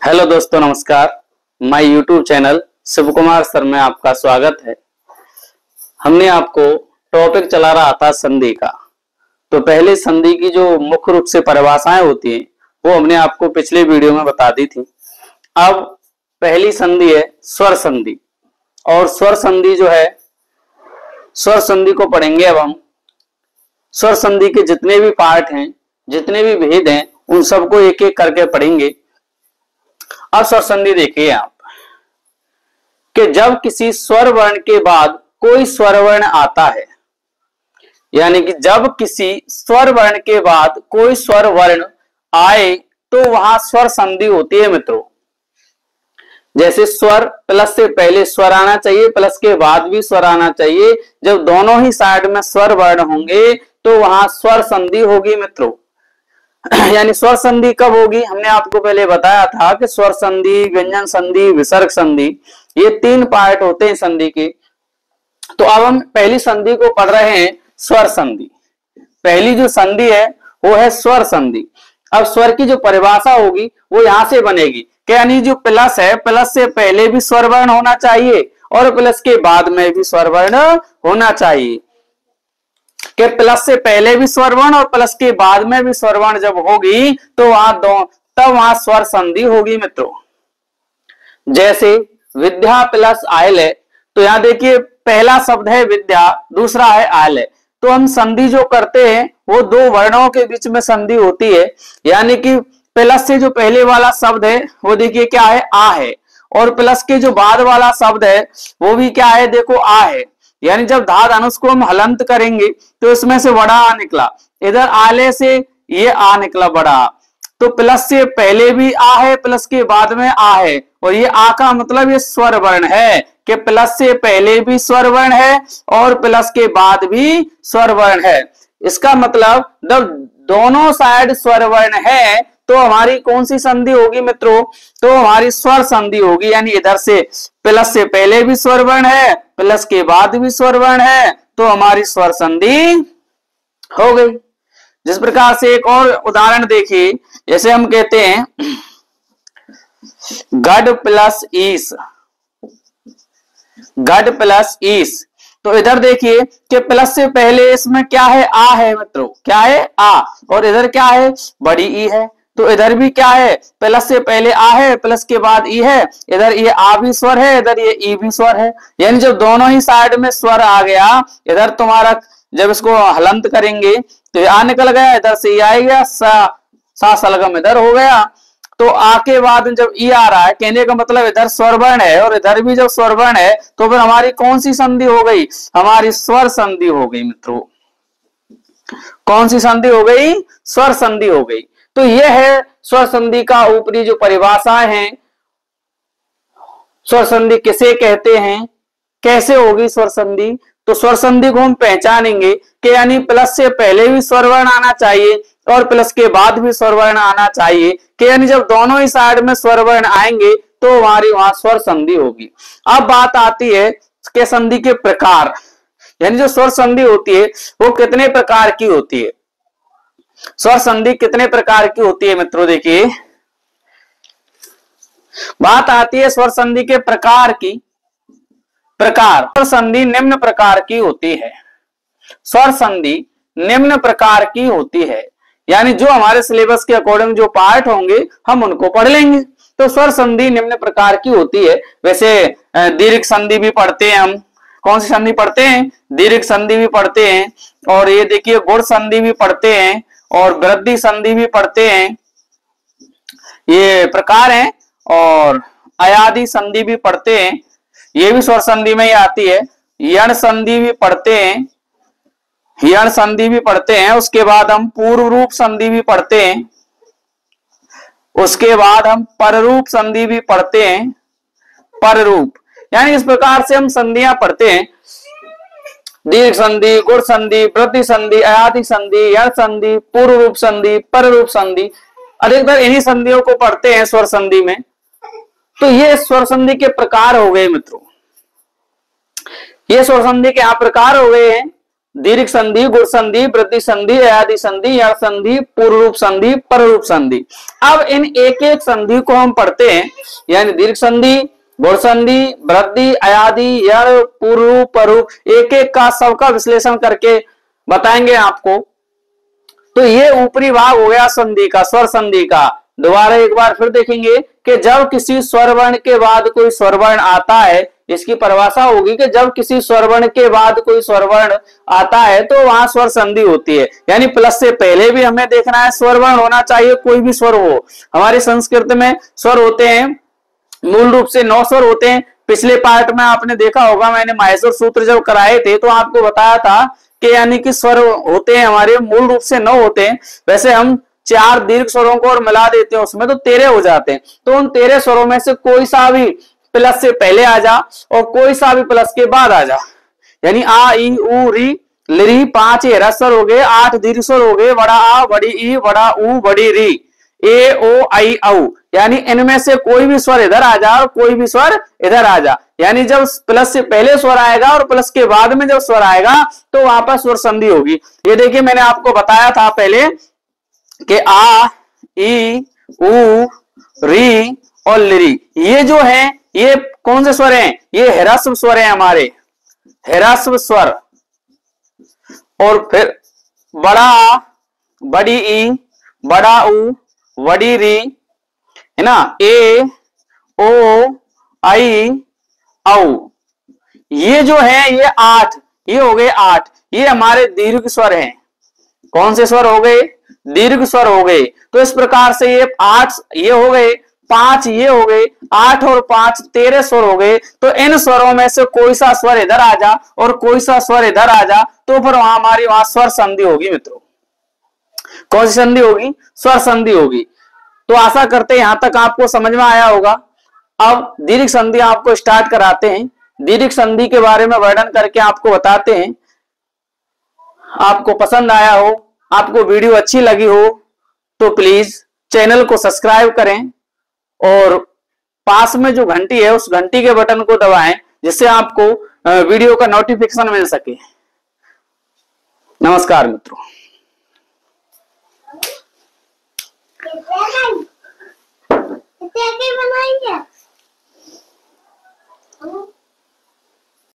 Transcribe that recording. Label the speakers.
Speaker 1: Hello दोस्तों, नमस्कार। My YouTube channel Shiv Kumar sir में आपका स्वागत है। हमने आपको टॉपिक चला रहा था संधि का। तो पहले संधि की जो मुख्य रूप से परिभाषाएं होती हैं वो हमने आपको पिछले वीडियो में बता दी थी। अब पहली संधि है स्वर संधि, और स्वर संधि जो है, स्वर संधि को पढ़ेंगे। अब हम स्वर संधि के जितने भी पार्ट हैं, जितने भी भेद हैं, उन सबको एक एक करके पढ़ेंगे। अब स्वर संधि देखिए आप, कि जब किसी स्वर वर्ण के बाद कोई स्वर वर्ण आता है, यानी कि जब किसी स्वर वर्ण के बाद कोई स्वर वर्ण आए तो वहां स्वर संधि होती है मित्रों। जैसे स्वर प्लस से पहले स्वर आना चाहिए, प्लस के बाद भी स्वर आना चाहिए। जब दोनों ही साइड में स्वर वर्ण होंगे तो वहां स्वर संधि होगी मित्रों। यानी स्वर संधि कब होगी, हमने आपको पहले बताया था कि स्वर संधि, व्यंजन संधि, विसर्ग संधि, ये तीन पार्ट होते हैं संधि के। तो अब हम पहली संधि को पढ़ रहे हैं, स्वर संधि। पहली जो संधि है वो है स्वर संधि। अब स्वर की जो परिभाषा होगी वो यहां से बनेगी कि यानी जो प्लस है, प्लस से पहले भी स्वर वर्ण होना चाहिए और प्लस के बाद में भी स्वर वर्ण होना चाहिए। कि प्लस से पहले भी स्वर वर्ण और प्लस के बाद में भी स्वर वर्ण जब होगी तो तब वहां स्वर संधि होगी मित्रों। जैसे विद्या प्लस आयल है, तो यहां देखिए पहला शब्द है विद्या, दूसरा है आयल है। तो हम संधि जो करते हैं वो दो वर्णों के बीच में संधि होती है। यानी कि प्लस से जो पहले वाला शब्द है वो देखिए क्या है, आ है, और प्लस के जो बाद वाला शब्द है वो भी क्या है, देखो आ है। यानी जब धा धनुष को हम हलंत करेंगे तो इसमें से बड़ा आ निकला, इधर आले से ये आ निकला बड़ा। तो प्लस से पहले भी आ है, प्लस के बाद में आ है, और ये आ का मतलब ये स्वर वर्ण है कि प्लस से पहले भी स्वर वर्ण है और प्लस के बाद भी स्वर वर्ण है। इसका मतलब जब दोनों साइड स्वर वर्ण है तो हमारी कौन सी संधि होगी मित्रों, तो हमारी स्वर संधि होगी। यानी इधर से प्लस से पहले भी स्वर वर्ण है, प्लस के बाद भी स्वर वर्ण है, तो हमारी स्वर संधि हो गई। जिस प्रकार से एक और उदाहरण देखिए, जैसे हम कहते हैं गड प्लस ईस, गड प्लस ईस। तो इधर देखिए कि प्लस से पहले इसमें क्या है, आ है मित्रों, क्या है, आ, और इधर क्या है, बड़ी ई है। तो इधर भी क्या है, प्लस से पहले आ है, प्लस के बाद ई है, इधर ये आ भी स्वर है, इधर ये ई भी स्वर है। यानी जब दोनों ही साइड में स्वर आ गया, इधर तुम्हारा जब इसको हलंत करेंगे तो ये आ निकल गया, इधर से ये आ गया, सा सलगम इधर हो गया। तो आ के बाद जब ई आ रहा है, कहने का मतलब इधर स्वर वर्ण है और इधर भी जब स्वर वर्ण है, तो फिर हमारी कौन सी संधि हो गई, हमारी स्वर संधि हो गई मित्रों। कौन सी संधि हो गई, स्वर संधि हो गई। तो यह है स्वर संधि का ऊपरी जो परिभाषाएं हैं। स्वर संधि किसे कहते हैं, कैसे होगी स्वर संधि। तो स्वर संधि को हम पहचानेंगे कि यानी प्लस से पहले भी स्वर वर्ण आना चाहिए और प्लस के बाद भी स्वर वर्ण आना चाहिए, कि यानी जब दोनों ही साइड में स्वर वर्ण आएंगे तो हमारी वहां स्वर संधि होगी। अब बात आती है कि संधि के प्रकार, यानी जो स्वर संधि होती है वो कितने प्रकार की होती है। स्वर संधि कितने प्रकार की होती है मित्रों, देखिए बात आती है स्वर संधि के प्रकार की। प्रकार, स्वर संधि निम्न प्रकार की होती है। स्वर संधि निम्न प्रकार की होती है, यानी जो हमारे सिलेबस के अकॉर्डिंग जो पार्ट होंगे हम उनको पढ़ लेंगे। तो स्वर संधि निम्न प्रकार की होती है। वैसे दीर्घ संधि भी पढ़ते हैं हम। कौन सी संधि पढ़ते हैं, दीर्घ संधि भी पढ़ते हैं, और ये देखिए गुण संधि भी पढ़ते हैं, और वृद्धि संधि भी पढ़ते हैं, ये प्रकार हैं। और अयादि संधि भी पढ़ते हैं, ये भी स्वर संधि में ही आती है। यण संधि भी पढ़ते हैं, यण संधि भी पढ़ते हैं। उसके बाद हम पूर्व रूप संधि भी पढ़ते हैं, उसके बाद हम पररूप संधि भी पढ़ते हैं। पररूप यानी इस प्रकार से हम संधियां पढ़ते हैं। दीर्घ संधि, गुण संधि, वृद्धि संधि, अयादि संधि, यण संधि, पूर्व रूप संधि, पररूप संधि, अधिकतर इन्हीं संधियों को पढ़ते हैं स्वर संधि में। तो ये स्वर संधि के प्रकार हो गए मित्रों, ये स्वर संधि के प्रकार हो गए हैं। दीर्घ संधि, गुण संधि, वृद्धि संधि, अयादि संधि, यण संधि, पूर्व रूप संधि, पर रूप संधि। अब इन एक एक संधि को हम पढ़ते हैं, यानी दीर्घ संधि, गुण संधि, वृद्धि, अयादि, यण, पूर्व, पर, एक एक का सबका विश्लेषण करके बताएंगे आपको। तो ये ऊपरी भाग हो गया संधि का, स्वर संधि का। दोबारा एक बार फिर देखेंगे कि जब किसी स्वर वर्ण के बाद कोई स्वर वर्ण आता है, इसकी परिभाषा होगी कि जब किसी स्वर वर्ण के बाद कोई स्वर वर्ण आता है तो वहां स्वर संधि होती है। यानी प्लस से पहले भी हमें देखना है स्वर वर्ण होना चाहिए, कोई भी स्वर हो। हमारे संस्कृत में स्वर होते हैं मूल रूप से 9 स्वर होते हैं। पिछले पार्ट में आपने देखा होगा, मैंने माहेश्वर सूत्र जब कराए थे तो आपको बताया था कि यानी कि स्वर होते हैं हमारे मूल रूप से 9 होते हैं। वैसे हम 4 दीर्घ स्वरों को और मिला देते हैं उसमें तो 13 हो जाते हैं। तो उन 13 स्वरों में से कोई सा भी प्लस से पहले आ जा और कोई सा भी प्लस के बाद आ जा। यानी आ, ई, उ, री, लिरी 5 ह्रस्व स्वर हो गए, 8 दीर्घ स्वर हो गए, बड़ा आ, बड़ी ई, बड़ा उ, बड़ी री, ए, ओ, आई, औ। यानी इनमें से कोई भी स्वर इधर आ जा और कोई भी स्वर इधर आ जा। यानी जब प्लस से पहले स्वर आएगा और प्लस के बाद में जब स्वर आएगा तो वहां पर स्वर संधि होगी। ये देखिए मैंने आपको बताया था पहले कि आ, ई, उ, री और लिरी, ये जो है ये कौन से स्वर हैं? ये ह्रस्व स्वर हैं हमारे, ह्रस्व स्वर। और फिर बड़ा आ, बड़ी ई, बड़ा उ, बड़ी री, है ना, ए, ओ, आई, औ। ये जो है ये 8, ये हो गए 8, ये हमारे दीर्घ स्वर हैं। कौन से स्वर हो गए? दीर्घ स्वर हो गए। तो इस प्रकार से ये 8 ये हो गए, 5 ये हो गए, 8 और 5 13 स्वर हो गए। तो इन स्वरों में से कोई सा स्वर इधर आ जा और कोई सा स्वर इधर आ जा तो फिर वहां हमारी वहां स्वर संधि होगी मित्रों। कौन सी संधि होगी? स्वर संधि होगी। तो आशा करते हैं यहां तक आपको समझ में आया होगा। अब दीर्घ संधि आपको स्टार्ट कराते हैं। दीर्घ संधि के बारे में वर्णन करके आपको बताते हैं। आपको पसंद आया हो, आपको वीडियो अच्छी लगी हो तो प्लीज चैनल को सब्सक्राइब करें और पास में जो घंटी है उस घंटी के बटन को दबाएं जिससे आपको वीडियो का नोटिफिकेशन मिल सके। नमस्कार मित्रों। बनाएंगे